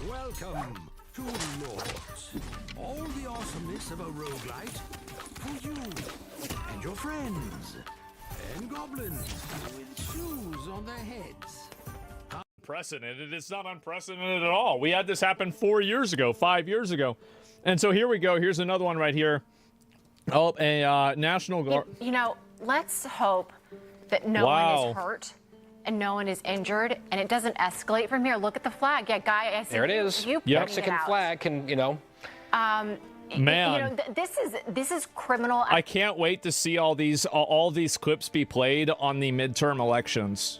Welcome to Lords. All the awesomeness of a roguelite for you and your friends and goblins with shoes on their heads. Unprecedented. It's not unprecedented at all. We had this happen 4 years ago, 5 years ago. And so here we go. Here's another one right here. Oh, a National Guard. You know, let's hope that no one is hurt and no one is injured, and it doesn't escalate from here. Look at the flag. Yeah, Guy, I see there it is. You Mexican flag can, you know. Man, you know, this is criminal. I can't wait to see all these clips be played on the midterm elections.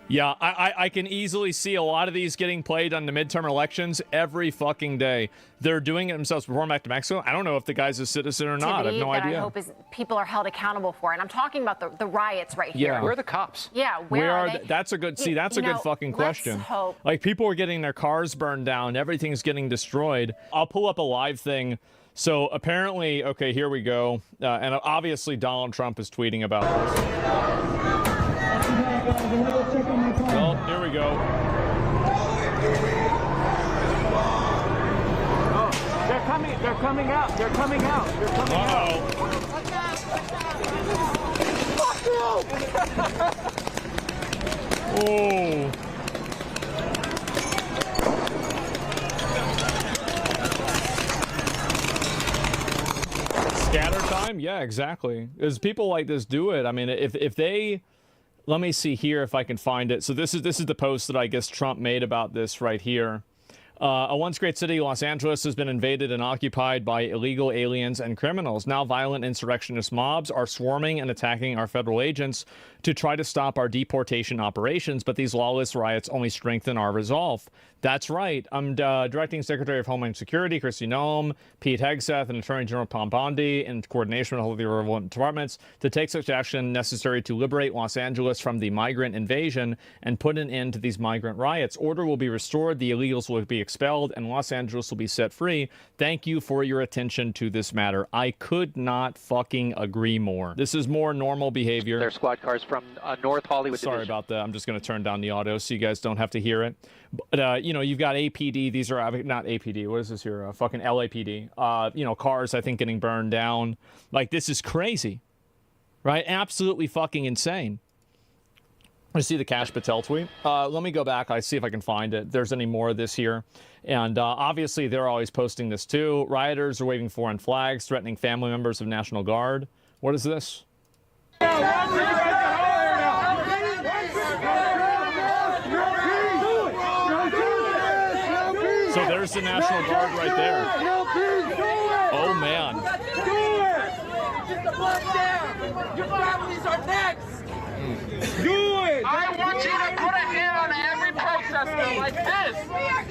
Yeah, I can easily see a lot of these getting played on the midterm elections every fucking day. They're doing it themselves before back to Mexico. I don't know if the guy's a citizen or not. I have no idea. I hope people are held accountable for. And I'm talking about the riots right here. Yeah. Where are the cops? Yeah, where are they? That's a good, that's a good fucking question. Let's hope. Like, people are getting their cars burned down. Everything's getting destroyed. I'll pull up a live thing. So apparently, okay, here we go. And obviously Donald Trump is tweeting about this. Well, here we go. Oh, they're coming out. They're coming out. They're coming out. Oh. Scatter time? Yeah, exactly. As people like this do it, I mean, if they... Let me see here if I can find it. So this is the post that I guess Trump made about this right here. A once great city, Los Angeles, has been invaded and occupied by illegal aliens and criminals. Now violent insurrectionist mobs are swarming and attacking our federal agents to try to stop our deportation operations, but these lawless riots only strengthen our resolve. That's right. I'm directing Secretary of Homeland Security Kristi Noem, Pete Hegseth, and Attorney General Pom Bondi in coordination with all of the relevant departments to take such action necessary to liberate Los Angeles from the migrant invasion and put an end to these migrant riots. Order will be restored, the illegals will be expelled, and Los Angeles will be set free. Thank you for your attention to this matter. I could not fucking agree more. This is more normal behavior. Their squad cars from North Hollywood Sorry Division. about that. I'm just going to turn down the audio so you guys don't have to hear it. But, you know, you've got APD. These are not APD. What is this here? Fucking LAPD. You know, cars, I think, getting burned down. Like, this is crazy. Right? Absolutely fucking insane. I see the Kash Patel tweet. Let me go back. I see if I can find it. If there's any more of this here. And obviously, they're always posting this too. Rioters are waving foreign flags, threatening family members of National Guard. What is this? So there's the National Guard right there. Oh, man. Your families are next. Do it! I want you to put a hand on every protester like this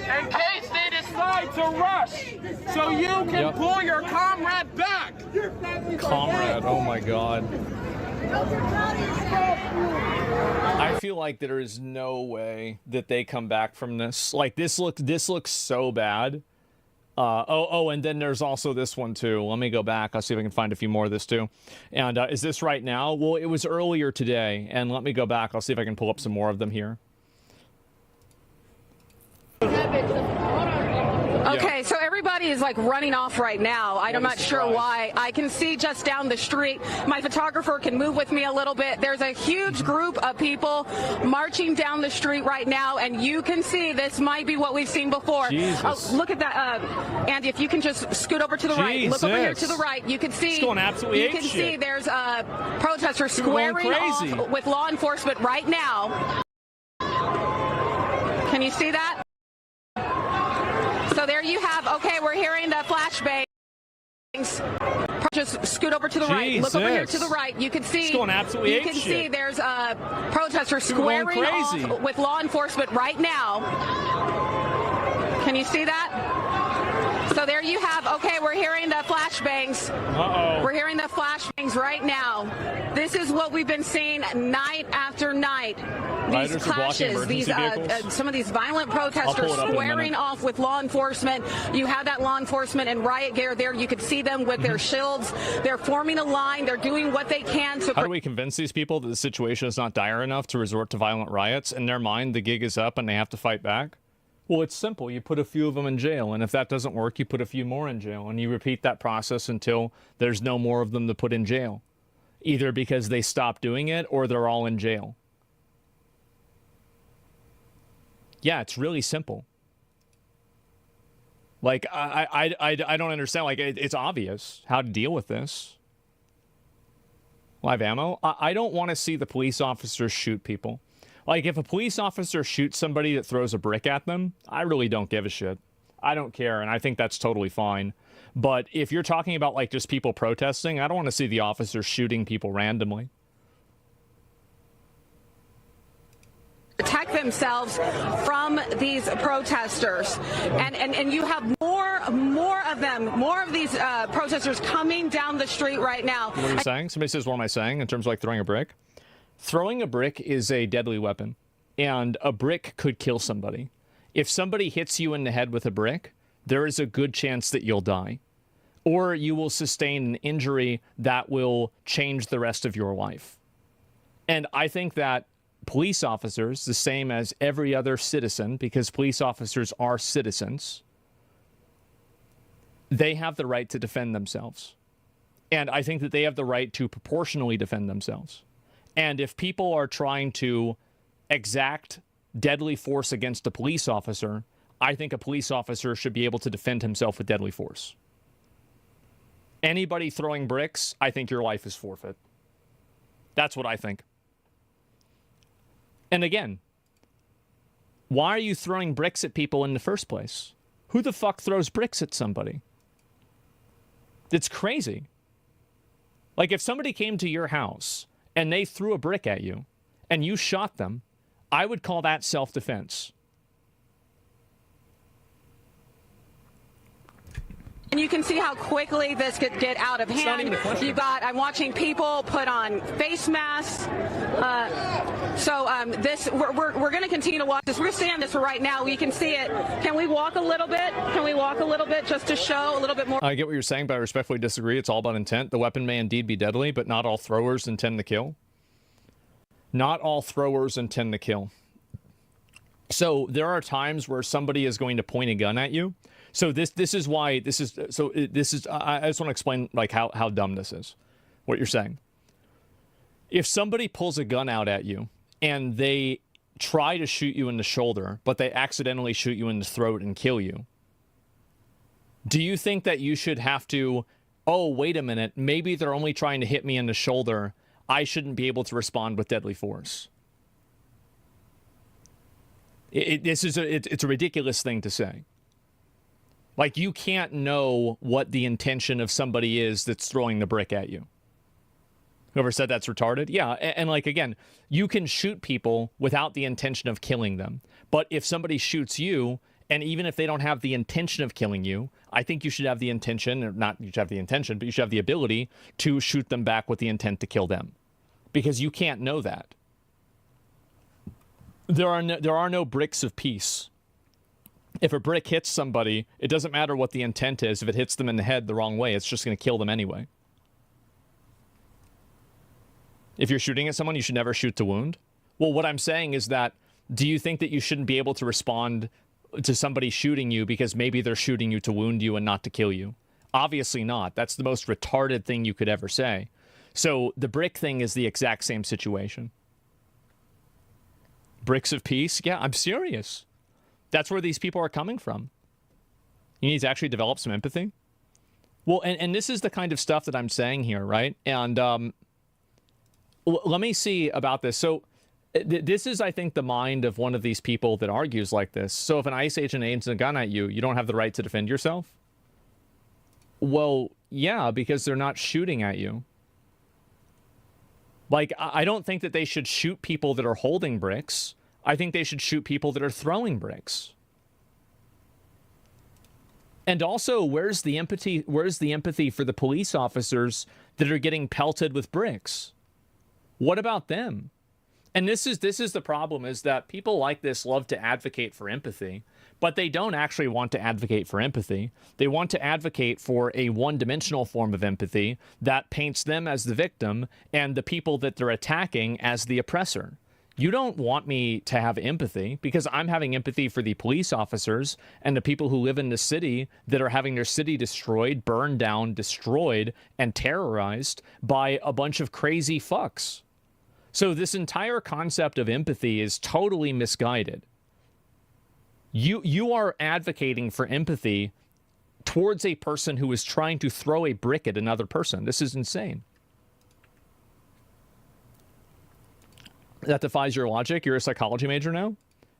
in case they decide to rush so you can pull your comrade back. Comrade, oh my God. I feel like there is no way that they come back from this. Like, this looks so bad. And then there's also this one too. Let me go back. I'll see if I can find a few more of this too. And is this right now? Well, it was earlier today. And let me go back. I'll see if I can pull up some more of them here. Okay, so everybody is like running off right now. I'm not sure why. I can see just down the street. My photographer can move with me a little bit. There's a huge group of people marching down the street right now, and you can see this might be what we've seen before. Look at that, Andy. If you can just scoot over to the right, look over here to the right. You can see. It's going absolutely you can see there's protesters squaring off with law enforcement right now. Can you see that? So there you have, okay, we're hearing the flashbangs. Just scoot over to the right. Look over here to the right. You can see. It's going absolutely you can see there's protesters squaring off with law enforcement right now. Can you see that? So there you have, okay, we're hearing the flashbangs. We're hearing the flashbangs right now. This is what we've been seeing night after night. These clashes, these some of these violent protesters squaring off with law enforcement. You have that law enforcement and riot gear there. You could see them with their shields. They're forming a line. They're doing what they can to. How do we convince these people that the situation is not dire enough to resort to violent riots? In their mind, the gig is up and they have to fight back. Well, it's simple. You put a few of them in jail, and if that doesn't work, you put a few more in jail, and you repeat that process until there's no more of them to put in jail, either because they stop doing it or they're all in jail. Yeah, it's really simple. Like, I don't understand. Like, it's obvious how to deal with this. Live ammo? I don't want to see the police officers shoot people. Like, if a police officer shoots somebody that throws a brick at them, I really don't give a shit. I don't care, and I think that's totally fine. But if you're talking about, like, just people protesting, I don't want to see the officers shooting people randomly. Protect themselves from these protesters, and you have more of them, more of these protesters coming down the street right now. What are you saying? Somebody says, what am I saying in terms of like throwing a brick? Throwing a brick is a deadly weapon, and a brick could kill somebody. If somebody hits you in the head with a brick, there is a good chance that you'll die, or you will sustain an injury that will change the rest of your life. And I think that police officers, the same as every other citizen, because police officers are citizens, they have the right to defend themselves. And I think that they have the right to proportionally defend themselves. And if people are trying to exact deadly force against a police officer, I think a police officer should be able to defend himself with deadly force. Anybody throwing bricks, I think your life is forfeit. That's what I think. And again, why are you throwing bricks at people in the first place? Who the fuck throws bricks at somebody? It's crazy. Like, if somebody came to your house and they threw a brick at you and you shot them, I would call that self-defense. And you can see how quickly this could get out of hand. I'm watching people put on face masks. We're going to continue to watch this. We're seeing this right now. We can see it. Can we walk a little bit? Can we walk a little bit just to show a little bit more? I get what you're saying, but I respectfully disagree. It's all about intent. The weapon may indeed be deadly, but not all throwers intend to kill. Not all throwers intend to kill. So there are times where somebody is going to point a gun at you. So I just want to explain like how dumb this is, what you're saying. If somebody pulls a gun out at you and they try to shoot you in the shoulder, but they accidentally shoot you in the throat and kill you, do you think that you should have to, oh, wait a minute, maybe they're only trying to hit me in the shoulder, I shouldn't be able to respond with deadly force? It's a ridiculous thing to say. Like, you can't know what the intention of somebody is that's throwing the brick at you. Whoever said that's retarded? Yeah, and like, again, you can shoot people without the intention of killing them. But if somebody shoots you, and even if they don't have the intention of killing you, I think you should have the intention, or not you should have the intention, but you should have the ability to shoot them back with the intent to kill them. Because you can't know that. There are no bricks of peace. If a brick hits somebody, it doesn't matter what the intent is. If it hits them in the head the wrong way, it's just going to kill them anyway. If you're shooting at someone, you should never shoot to wound. Well, what I'm saying is that, do you think that you shouldn't be able to respond to somebody shooting you because maybe they're shooting you to wound you and not to kill you? Obviously not. That's the most retarded thing you could ever say. So the brick thing is the exact same situation. Bricks of peace? Yeah, I'm serious. That's where these people are coming from. You need to actually develop some empathy. Well, and this is the kind of stuff that I'm saying here, right? And let me see about this. So this is, I think, the mind of one of these people that argues like this. So if an ICE agent aims a gun at you, you don't have the right to defend yourself? Well, yeah, because they're not shooting at you. Like, I don't think that they should shoot people that are holding bricks. I think they should shoot people that are throwing bricks. And also, where's the empathy for the police officers that are getting pelted with bricks? What about them? And this is the problem, is that people like this love to advocate for empathy, but they don't actually want to advocate for empathy. They want to advocate for a one-dimensional form of empathy that paints them as the victim and the people that they're attacking as the oppressor. You don't want me to have empathy because I'm having empathy for the police officers and the people who live in the city that are having their city destroyed, burned down, destroyed, and terrorized by a bunch of crazy fucks. So this entire concept of empathy is totally misguided. You are advocating for empathy towards a person who is trying to throw a brick at another person. This is insane. That defies your logic. You're a psychology major now?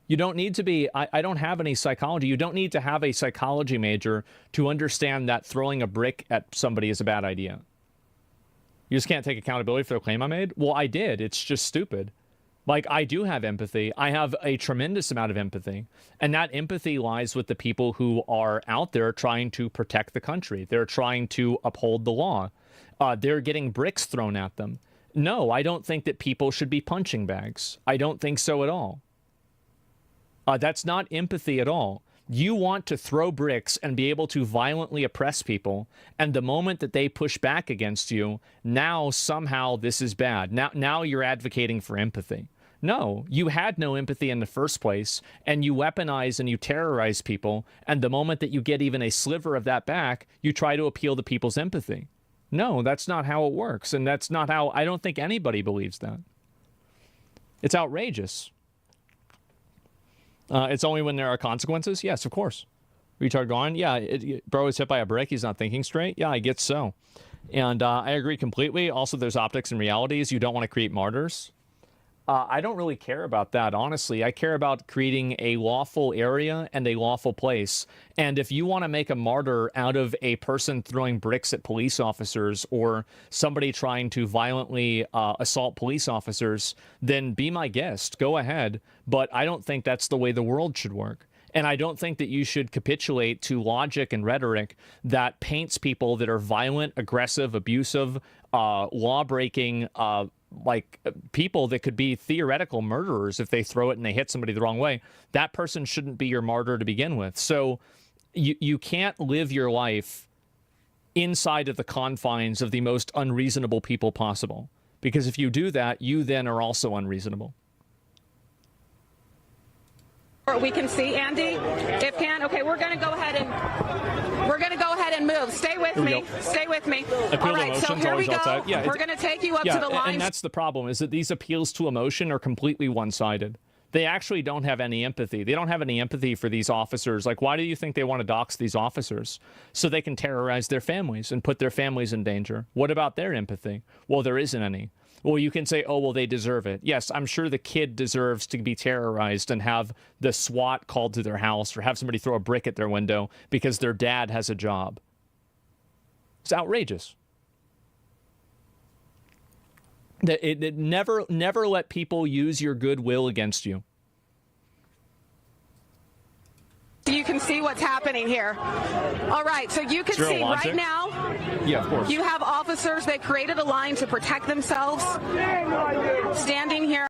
You don't need to be. I don't have any psychology. You don't need to have a psychology major to understand that throwing a brick at somebody is a bad idea. You just can't take accountability for the claim I made? Well, I did. It's just stupid. Like, I do have empathy. I have a tremendous amount of empathy. And that empathy lies with the people who are out there trying to protect the country. They're trying to uphold the law. They're getting bricks thrown at them. No, I don't think that people should be punching bags. I don't think so at all. That's not empathy at all. You want to throw bricks and be able to violently oppress people, and the moment that they push back against you, now somehow this is bad. Now you're advocating for empathy. No, you had no empathy in the first place, and you weaponize and you terrorize people, and the moment that you get even a sliver of that back, you try to appeal to people's empathy. No, that's not how it works, and that's not how... I don't think anybody believes that. It's outrageous. It's only when there are consequences? Yes, of course. Retard gone? Yeah, bro is hit by a brick. He's not thinking straight? Yeah, I get so. And I agree completely. Also, there's optics and realities. You don't want to create martyrs. I don't really care about that, honestly. I care about creating a lawful area and a lawful place. And if you want to make a martyr out of a person throwing bricks at police officers or somebody trying to violently assault police officers, then be my guest. Go ahead. But I don't think that's the way the world should work. And I don't think that you should capitulate to logic and rhetoric that paints people that are violent, aggressive, abusive, law-breaking, like people that could be theoretical murderers if they throw it and they hit somebody the wrong way. That person shouldn't be your martyr to begin with. So you can't live your life inside of the confines of the most unreasonable people possible. Because if you do that, you then are also unreasonable. We can see Andy. If can, okay, we're going to go ahead and move. Stay with me. Stay with me. All right, so here we go. Yeah, we're going to take you up to the line. And that's the problem, is that these appeals to emotion are completely one-sided. They actually don't have any empathy. They don't have any empathy for these officers. Like, why do you think they want to dox these officers? So they can terrorize their families and put their families in danger. What about their empathy? Well, there isn't any. Well, you can say, oh, well, they deserve it. Yes, I'm sure the kid deserves to be terrorized and have the SWAT called to their house or have somebody throw a brick at their window because their dad has a job. It's outrageous. Never let people use your goodwill against you. You can see what's happening here. All right, so you can see right now, yeah, of course. You have officers, they created a line to protect themselves, standing here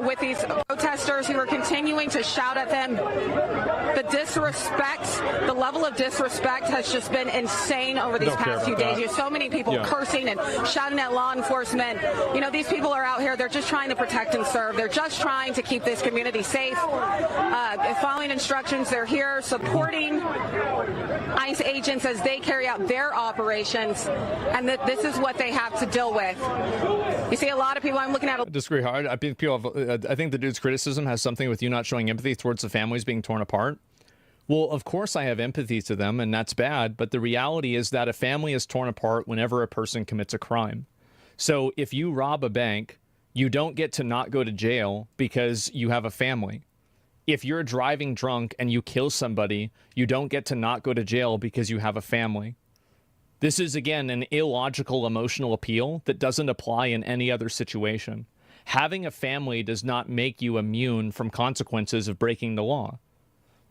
with these protesters who are continuing to shout at them. The disrespect, the level of disrespect has just been insane over these past few days. You have so many people cursing and shouting at law enforcement. You know, these people are out here, they're just trying to protect and serve. They're just trying to keep this community safe. Following instructions, they're here supporting ICE agents as they carry out their operations, and that this is what they have to deal with. You see a lot of people, I'm looking at... I disagree hard. I think the dude's criticism has something with you not showing empathy towards the families being torn apart. Well, of course I have empathy to them, and that's bad, but the reality is that a family is torn apart whenever a person commits a crime. So if you rob a bank, you don't get to not go to jail because you have a family. If you're driving drunk and you kill somebody, you don't get to not go to jail because you have a family. This is, again, an illogical emotional appeal that doesn't apply in any other situation. Having a family does not make you immune from consequences of breaking the law.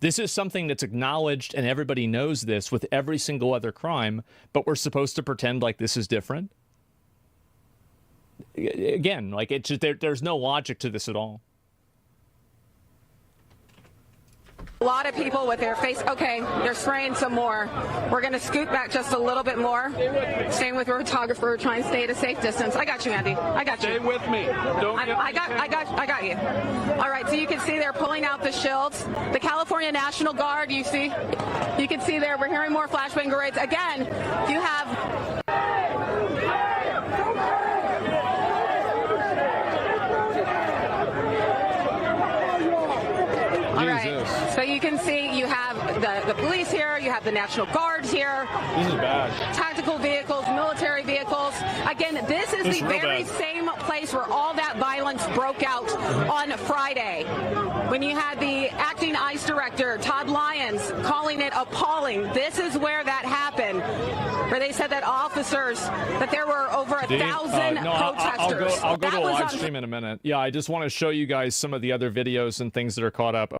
This is something that's acknowledged, and everybody knows this with every single other crime, but we're supposed to pretend like this is different? Again, like, it's just, there's no logic to this at all. A lot of people with their face. Okay, they're spraying some more. We're going to scoot back just a little bit more. Staying with our photographer, trying to stay at a safe distance. I got you, Andy. I got you. Stay with me. I got you. All right, so you can see they're pulling out the shields. The California National Guard, you can see there, we're hearing more flashbang grenades. Again, you have... All right, so you can see you have the police here, you have the National Guards here. This is bad. Tactical vehicles, military vehicles. Again, this is the very same place where all that violence broke out on Friday, when you had the acting ICE director, Todd Lyons, calling it appalling. This is where that happened, where they said that officers, that there were over 1,000 protesters. I'll go to a live stream in a minute. Yeah, I just want to show you guys some of the other videos and things that are caught up.